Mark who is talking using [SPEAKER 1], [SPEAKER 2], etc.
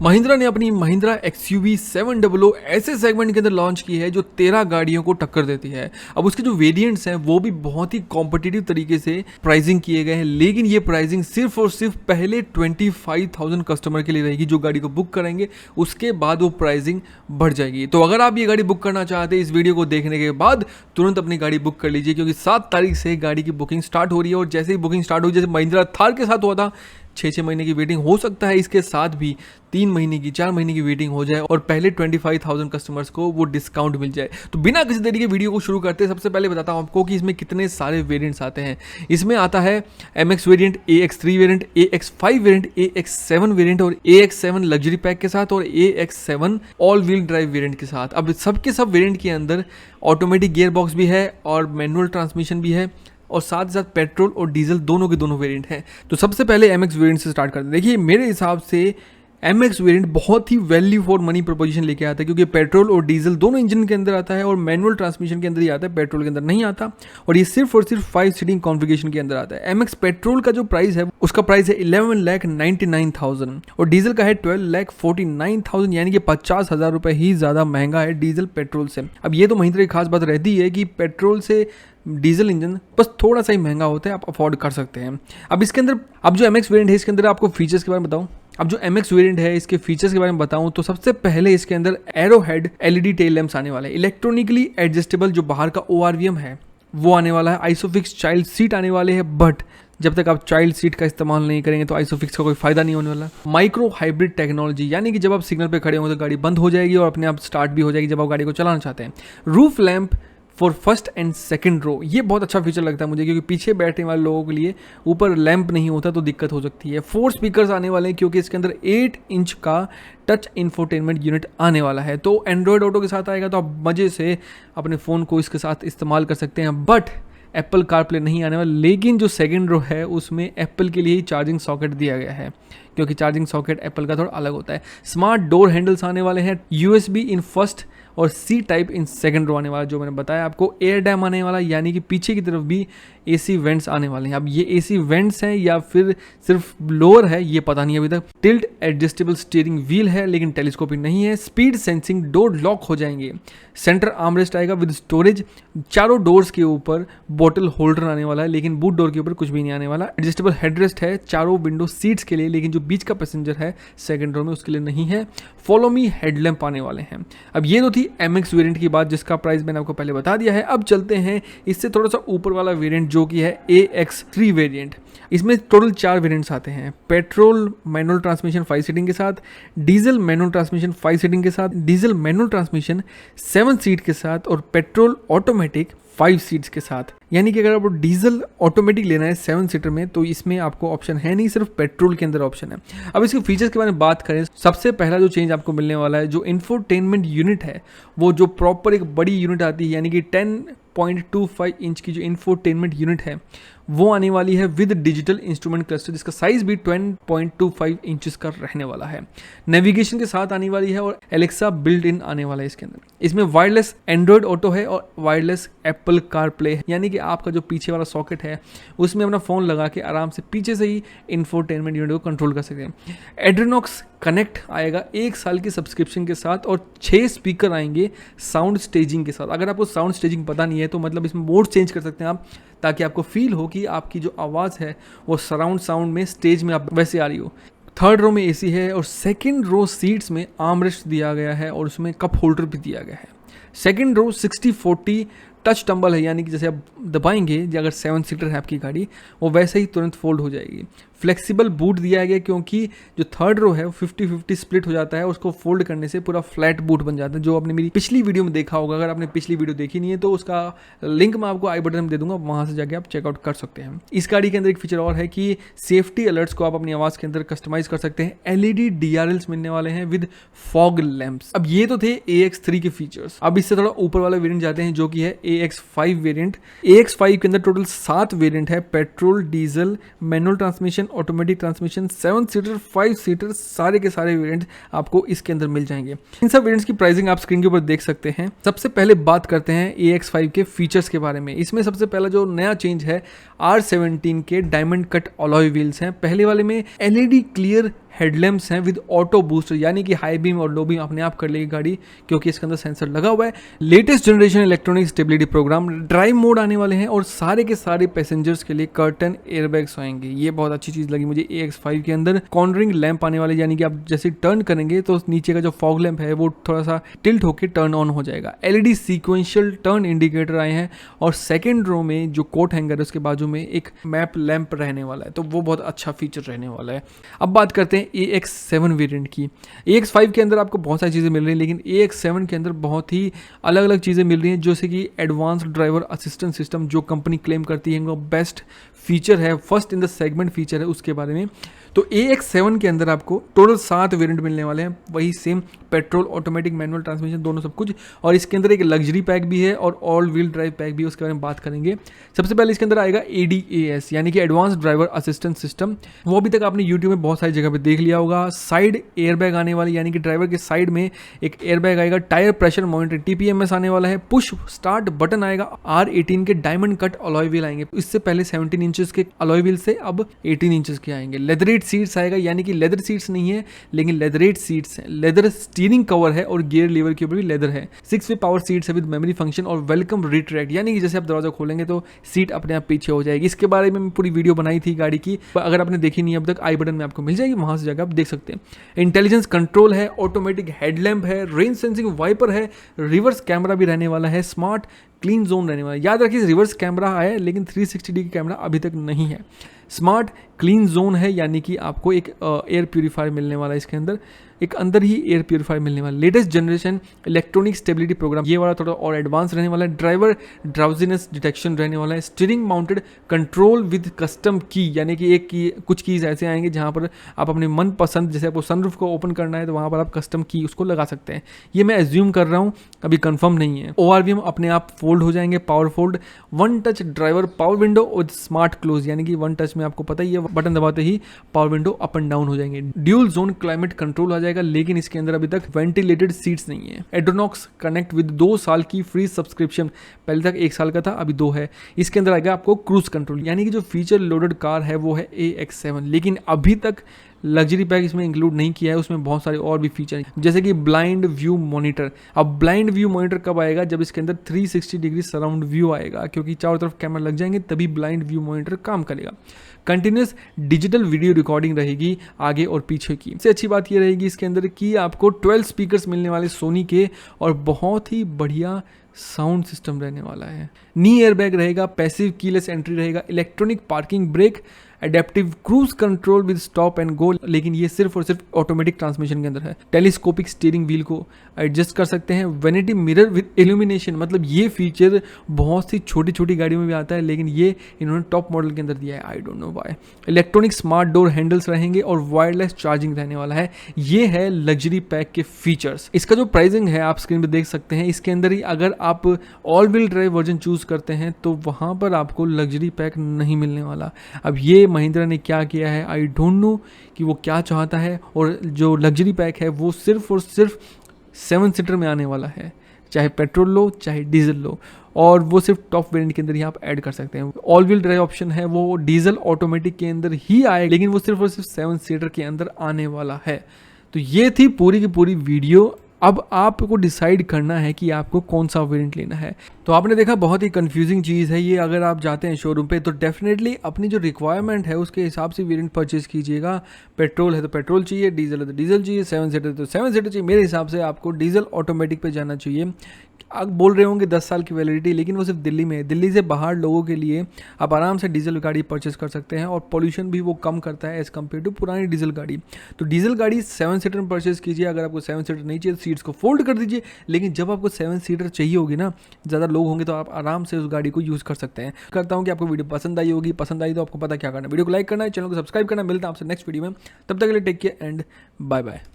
[SPEAKER 1] महिंद्रा ने अपनी महिंद्रा XUV700 ऐसे सेगमेंट के अंदर लॉन्च की है जो 13 गाड़ियों को टक्कर देती है। अब उसके जो वेरिएंट्स हैं वो भी बहुत ही कॉम्पिटिटिव तरीके से प्राइसिंग किए गए हैं, लेकिन ये प्राइसिंग सिर्फ और सिर्फ पहले 25,000 कस्टमर के लिए रहेगी जो गाड़ी को बुक करेंगे। उसके बाद वो प्राइसिंग बढ़ जाएगी। तो अगर आप ये गाड़ी बुक करना चाहते हैं, इस वीडियो को देखने के बाद तुरंत अपनी गाड़ी बुक कर लीजिए, क्योंकि 7 तारीख से गाड़ी की बुकिंग स्टार्ट हो रही है। और जैसे ही बुकिंग स्टार्ट हुई, जैसे महिंद्रा थार के साथ हुआ था, 6 महीने की वेटिंग हो सकता है इसके साथ भी 3 महीने की 4 महीने की वेटिंग हो जाए और पहले 25,000 कस्टमर्स को वो डिस्काउंट मिल जाए। तो बिना किसी देरी के वीडियो को शुरू करते हैं, सबसे पहले बताता हूं आपको कि इसमें कितने सारे वेरिएंट्स आते हैं। इसमें आता है MX variant, AX3 variant, AX5 variant, AX7 variant और AX7 लग्जरी पैक के साथ और AX7 all wheel drive variant के साथ। अब सबके सब वेरिएंट के अंदर ऑटोमेटिक गियर बॉक्स भी है और मैनुअल ट्रांसमिशन भी है और साथ ही साथ पेट्रोल और डीजल दोनों के दोनों वेरिएंट हैं। तो सबसे पहले MX वेरिएंट से स्टार्ट करते हैं। देखिए, मेरे हिसाब से MX वेरिएंट बहुत ही वैल्यू फॉर मनी प्रोपोजिशन लेके आता है, क्योंकि पेट्रोल और डीजल दोनों इंजन के अंदर आता है और मैनुअल ट्रांसमिशन के अंदर ही आता है, पेट्रोल के अंदर नहीं आता। और ये सिर्फ और सिर्फ 5 सीटिंग कॉन्फ़िगरेशन के अंदर आता है। MX पेट्रोल का जो प्राइस है उसका प्राइस है 11,99,000 और डीजल का है 12,49,000, यानी कि 50,000 रुपये ही ज़्यादा महंगा है डीजल पेट्रोल से। अब ये तो महिंद्रा की खास बात रहती है कि पेट्रोल से डीजल इंजन बस थोड़ा सा ही महंगा होता है, आप अफोर्ड कर सकते हैं। अब इसके अंदर अब जो MX वेरिएंट है, इसके अंदर आपको फीचर्स के बारे में बताऊं। अब जो MX वेरिएंट है, इसके फीचर्स के बारे में बताऊं तो सबसे पहले इसके अंदर arrow head LED tail lamps आने वाले हैं। इलेक्ट्रॉनिकली एडजस्टेबल जो बाहर का ORVM है वो आने वाला है। आइसोफिक्स चाइल्ड सीट आने वाले हैं, बट जब तक आप चाइल्ड सीट का इस्तेमाल नहीं करेंगे तो आइसोफिक्स का कोई फायदा नहीं होने वाला। माइक्रो हाइब्रिड टेक्नोलॉजी, यानी कि जब आप सिग्नल पे खड़े होंगे तो गाड़ी बंद हो जाएगी और अपने आप स्टार्ट भी हो जाएगी जब आप गाड़ी को चलाना चाहते हैं। Roof lamp for first and second row, ये बहुत अच्छा फीचर लगता है मुझे, क्योंकि पीछे बैठने वाले लोगों के लिए ऊपर लैंप नहीं होता तो दिक्कत हो सकती है। 4 स्पीकर्स आने वाले हैं, क्योंकि इसके अंदर 8 इंच का टच इंफोटेनमेंट यूनिट आने वाला है। तो एंड्रॉयड ऑटो के साथ आएगा तो आप मज़े से अपने फ़ोन को इसके साथ इस्तेमाल कर सकते हैं। बट एप्पल कारप्ले नहीं आने वाला, लेकिन जो सेकेंड रो है उसमें एप्पल के लिए ही चार्जिंग सॉकेट दिया गया है, क्योंकि चार्जिंग सॉकेट एप्पल का थोड़ा अलग होता है। स्मार्ट डोर हैंडल्स आने वाले हैं। USB इन फर्स्ट और C type in second row आने वाला, जो मैंने बताया आपको। एयर डैम आने वाला, यानी कि पीछे की तरफ भी AC वेंट्स आने वाले हैं। अब ये AC वेंट्स हैं या फिर सिर्फ ब्लोअर है ये पता नहीं अभी तक। टिल्ट एडजस्टेबल स्टीयरिंग व्हील है, लेकिन टेलीस्कोपिक नहीं है। स्पीड सेंसिंग डोर लॉक हो जाएंगे। सेंटर आर्मरेस्ट आएगा विद स्टोरेज। चारों डोर्स के ऊपर बोतल होल्डर आने वाला है, लेकिन बूट डोर के ऊपर कुछ भी नहीं आने वाला। एडजस्टेबल हेडरेस्ट है चारों विंडो सीट्स के लिए, लेकिन जो बीच का पैसेंजर है सेकंड रो में उसके लिए नहीं है। फॉलो मी हेडलैम्प आने वाले हैं। अब ये तो थी MX वेरिएंट की बात, जिसका प्राइस मैंने आपको पहले बता दिया है। अब चलते हैं इससे थोड़ा सा ऊपर वाला वेरिएंट, जो कि है AX3 वेरिएंट। इसमें टोटल 4 वेरिएंट्स आते हैं। पेट्रोल मैनुअल ट्रांसमिशन 5 सीटिंग के साथ, डीजल मैनुअल ट्रांसमिशन 5 सीटिंग के साथ, डीजल मैनुअल ट्रांसमिशन 7 सीट के साथ और पेट्रोल ऑटोमेटिक 5 सीट्स के साथ। यानी कि अगर आपको डीजल ऑटोमेटिक लेना है 7 सीटर में तो इसमें आपको ऑप्शन है नहीं, सिर्फ पेट्रोल के अंदर ऑप्शन है। अब इसके फीचर्स के बारे में बात करें, सबसे पहला जो चेंज आपको मिलने वाला है, जो इंफोटेनमेंट यूनिट है, वो जो प्रॉपर एक बड़ी यूनिट आती है, यानी कि 10.25 इंच की जो इंफोटेनमेंट यूनिट है वो आने वाली है विद डिजिटल इंस्ट्रूमेंट क्लस्टर, जिसका साइज भी 10.25 इंचेस का रहने वाला है। नेविगेशन के साथ आने वाली है और एलेक्सा बिल्ट इन आने वाला है इसके अंदर। इसमें वायरलेस एंड्रॉयड ऑटो है और वायरलेस एप्पल कारप्ले है, यानी कि आपका जो पीछे वाला सॉकेट है उसमें अपना फ़ोन लगा के आराम से पीछे से ही इंफोटेनमेंट यूनिट को कंट्रोल कर सकते हैं। एड्रेनॉक्स कनेक्ट आएगा 1 साल की सब्सक्रिप्शन के साथ और 6 स्पीकर आएंगे साउंड स्टेजिंग के साथ। अगर आपको साउंड स्टेजिंग पता नहीं है तो मतलब इसमें मोड चेंज कर सकते हैं आप, ताकि आपको फील हो कि आपकी जो आवाज़ है वो सराउंड साउंड में स्टेज में आप वैसे आ रही हो। 3rd रो में AC है और 2nd रो सीट्स में आर्मरेस्ट दिया गया है और उसमें कप होल्डर भी दिया गया है। 2nd रो 60/40 टच टंबल है, यानी कि जैसे आप दबाएंगे अगर 7 सीटर है आपकी गाड़ी वो वैसे ही तुरंत फोल्ड हो जाएगी। फ्लेक्सिबल बूट दिया गया, क्योंकि जो 3rd रो है वो 50-50 स्प्लिट हो जाता है, उसको फोल्ड करने से पूरा फ्लैट बूट बन जाता है, जो आपने मेरी पिछली वीडियो में देखा होगा। अगर आपने पिछली वीडियो देखी नहीं है तो उसका लिंक मैं आपको आई बटन में दे दूंगा, वहाँ से जाके आप चेकआउट कर सकते हैं। इस गाड़ी के अंदर एक फीचर और है कि सेफ्टी अलर्ट्स को आप अपनी आवाज़ के अंदर कस्टमाइज कर सकते हैं। LED DRLs मिलने वाले हैं विद फॉग लैंप्स। अब ये तो थे AX3 के फीचर्स। अब इससे थोड़ा ऊपर वाला वेरिएंट जाते हैं, जो कि है AX5 वेरिएंट। AX5 के अंदर टोटल 7 वेरिएंट है। Petrol, diesel, manual transmission, automatic transmission, 7 seater, 5 seater, सारे के सारे वेरिएंट आपको इसके अंदर मिल जाएंगे। इन सब वेरिएंट्स की प्राइसिंग आप स्क्रीन के ऊपर देख सकते हैं। सबसे पहले बात करते हैं AX5 के फीचर्स के बारे में। इसमें सबसे पहला जो नया चेंज है R17 के डायमंड कट अलॉय व्हील्स हैं। पहले वाले में LED क्लियर हेडलैम्प्स हैं विद ऑटो बूस्टर, यानी कि हाई बीम और लो बीम अपने आप कर लेगी गाड़ी क्योंकि इसके अंदर सेंसर लगा हुआ है। Latest generation electronic stability program, drive mode आने वाले हैं और सारे के सारे पैसेंजर्स के लिए कर्टन एयरबैग्स आएंगे। ये बहुत अच्छी चीज़ लगी मुझे। AX5 के अंदर कॉर्नरिंग लैंप आने वाले, यानी कि आप जैसे टर्न करेंगे तो नीचे का जो फॉग लैंप है वो थोड़ा सा टिल्ट होकर टर्न ऑन हो जाएगा। LED सीक्वेंशियल टर्न इंडिकेटर आए हैं और सेकेंड रो में जो कोट हैंगर है उसके बाजू में एक मैप लैंप रहने वाला है, तो वो बहुत अच्छा फीचर रहने वाला है। अब बात करते हैं AX7 वेरिएंट की। AX5 के अंदर आपको बहुत सारी चीज़ें मिल रही हैं, लेकिन AX7 के अंदर बहुत ही अलग अलग चीज़ें मिल रही हैं, जैसे कि एडवांस ड्राइवर असिस्टेंट सिस्टम जो कंपनी क्लेम करती है वो बेस्ट फीचर है, first in the segment feature है, उसके बारे में। तो AX7 के अंदर आपको टोटल 7 वेरिएंट मिलने वाले हैं, वही same petrol, automatic, manual transmission दोनों सब कुछ, और इसके अंदर एक लग्जरी पैक भी है और ऑल व्हील ड्राइव पैक भी है, उसके बारे में बात करेंगे। सबसे पहले इसके अंदर आएगा ADAS यानी कि एडवांस ड्राइवर असिस्टेंट सिस्टम। वो अभी तक आपने यूट्यूब में बहुत सारी जगह पे देख लिया होगा। साइड एयरबैग आने वाली, यानी कि ड्राइवर के साइड में एक एयरबैग आएगा। टायर प्रेशर मॉनिटरिंग TPMS आने वाला है। पुश स्टार्ट बटन आएगा। R18 के डायमंड कट अलॉय व्हील आएंगे, इससे पहले 17 इंचेस के अलॉय व्हील से अब 18 इंचेस के आएंगे। लेदरेट सीट्स आएगा, यानी कि लेदर सीट्स नहीं है लेकिन लेदरेट सीट्स हैं। लेदर स्टीयरिंग कवर है और गियर लीवर के ऊपर भी लेदर है। 6 वे पावर सीट्स है विद मेमोरी फंक्शन और वेलकम रिट्रैक्ट, यानी कि जैसे आप दरवाजा खोलेंगे तो सीट अपने आप पीछे हो जाएगी। इसके बारे में पूरी वीडियो बनाई थी गाड़ी की, अगर आपने देखी नहीं अब तक आई बटन में आपको मिल जाएगी, वहां से जाकर आप देख सकते हैं। इंटेलिजेंस कंट्रोल है, ऑटोमेटिक हेडलैम्प है, रेंज सेंसिंग वाइपर है, रिवर्स कैमरा भी रहने वाला है, स्मार्ट क्लीन जोन रहने वाला है। याद रखिए रिवर्स कैमरा आया लेकिन 360 का कैमरा अभी तक नहीं है। स्मार्ट क्लीन जोन है, यानी कि आपको एक एयर प्यूरीफायर मिलने वाला है, इसके अंदर एक अंदर ही एयर प्यूरीफायर मिलने वाला है। Latest generation electronic stability program, ये वाला थोड़ा और एडवांस रहने वाला है। ड्राइवर ड्राउजीनेस डिटेक्शन रहने वाला है। Steering mounted control with custom की, यानी कि एक की कुछ कीज ऐसे आएंगे जहां पर आप अपने मन पसंद, जैसे आपको सनरूफ को ओपन करना है तो वहां पर आप कस्टम की उसको लगा सकते हैं। ये मैं एज्यूम कर रहा हूँ, अभी कंफर्म नहीं है। ORVM अपने आप फोल्ड हो जाएंगे, power fold. One touch driver power window और स्मार्ट क्लोज, यानी कि वन टच में आपको पता ही है बटन दबाते ही power window up and down हो जाएंगे। ड्यूल जोन क्लाइमेट कंट्रोल आ जाएगा, लेकिन इसके अंदर अभी तक वेंटिलेटेड सीट्स नहीं है। एड्रोनॉक्स कनेक्ट विद 2 साल की फ्री सब्सक्रिप्शन, पहले तक 1 साल का था, अभी 2 है। इसके अंदर आएगा आपको क्रूज कंट्रोल, यानी कि जो फीचर लोडेड कार है वो है AX7, लेकिन अभी तक लग्जरी पैक इसमें इंक्लूड नहीं किया है। उसमें बहुत सारे और भी फीचर हैं, जैसे कि ब्लाइंड व्यू मॉनिटर। अब ब्लाइंड व्यू मॉनिटर कब आएगा? जब इसके अंदर 360 डिग्री सराउंड व्यू आएगा, क्योंकि चारों तरफ कैमरा लग जाएंगे तभी ब्लाइंड व्यू मॉनिटर काम करेगा। कंटिन्यूस डिजिटल वीडियो रिकॉर्डिंग रहेगी आगे और पीछे की। सबसे अच्छी बात ये रहेगी इसके अंदर कि आपको 12 स्पीकर्स मिलने वाले सोनी के और बहुत ही बढ़िया साउंड सिस्टम रहने वाला है। नी एयरबैग रहेगा, पैसिव कीलेस एंट्री रहेगा, electronic parking brake, adaptive cruise control with stop and go, लेकिन ये सिर्फ और सिर्फ ऑटोमेटिक ट्रांसमिशन के अंदर है। टेलीस्कोपिक स्टीयरिंग व्हील को एडजस्ट कर सकते हैं। वेनिटी मिरर विद इल्यूमिनेशन, मतलब ये फीचर बहुत सी छोटी छोटी गाड़ियों में भी आता है, लेकिन ये इन्होंने टॉप मॉडल के अंदर दिया है, I don't know why. Electronic smart door handles रहेंगे और वायरलेस चार्जिंग रहने वाला है। ये है लग्जरी पैक के फीचर्स। इसका जो प्राइसिंग है आप स्क्रीन पे देख सकते हैं। इसके अंदर ही अगर आप all wheel drive version choose करते हैं तो वहां पर आपको लग्जरी पैक नहीं मिलने वाला। अब ये महिंद्रा ने क्या किया है, आई डोंट नो कि वो क्या चाहता है। और जो लग्जरी पैक है वो सिर्फ और सिर्फ 7 सीटर में आने वाला है, चाहे पेट्रोल लो चाहे डीजल लो, और वो सिर्फ टॉप वेरिएंट के अंदर ही आप ऐड कर सकते हैं। ऑल व्हील ड्राइव ऑप्शन है वो डीजल ऑटोमेटिक के अंदर ही आएगा, लेकिन वो सिर्फ और सिर्फ 7 सीटर के अंदर आने वाला है। तो ये थी पूरी की पूरी वीडियो। अब आपको डिसाइड करना है कि आपको कौन सा वेरिएंट लेना है। तो आपने देखा बहुत ही कंफ्यूजिंग चीज़ है ये। अगर आप जाते हैं शोरूम पे तो डेफिनेटली अपनी जो रिक्वायरमेंट है उसके हिसाब से वेरिएंट परचेज कीजिएगा। पेट्रोल है तो पेट्रोल चाहिए, डीजल है तो डीजल चाहिए, 7 सीटर तो 7 सीटर चाहिए। मेरे हिसाब से आपको डीजल ऑटोमेटिक पे जाना चाहिए। आप बोल रहे होंगे 10 साल की वैलिडिटी, लेकिन वो सिर्फ दिल्ली में है। दिल्ली से बाहर लोगों के लिए आप आराम से डीजल गाड़ी परचेस कर सकते हैं और पॉल्यूशन भी वो कम करता है एज़ कम्पेयर टू पुरानी डीजल गाड़ी। तो डीजल गाड़ी 7 सीटर में परचेस कीजिए। अगर आपको 7 सीटर नहीं चाहिए तो सीट्स को फोल्ड कर दीजिए, लेकिन जब आपको 7 सीटर चाहिए होगी ना, ज़्यादा लोग होंगे, तो आप आराम से उस गाड़ी को यूज़ कर सकते हैं। करता हूँ कि आपको वीडियो पसंद आई होगी। पसंद आई तो आपको पता क्या करना है, वीडियो को लाइक करना है, चैनल को सब्सक्राइब करना। मिलता है आपसे नेक्स्ट वीडियो में, तब तक के लिए take care and bye bye.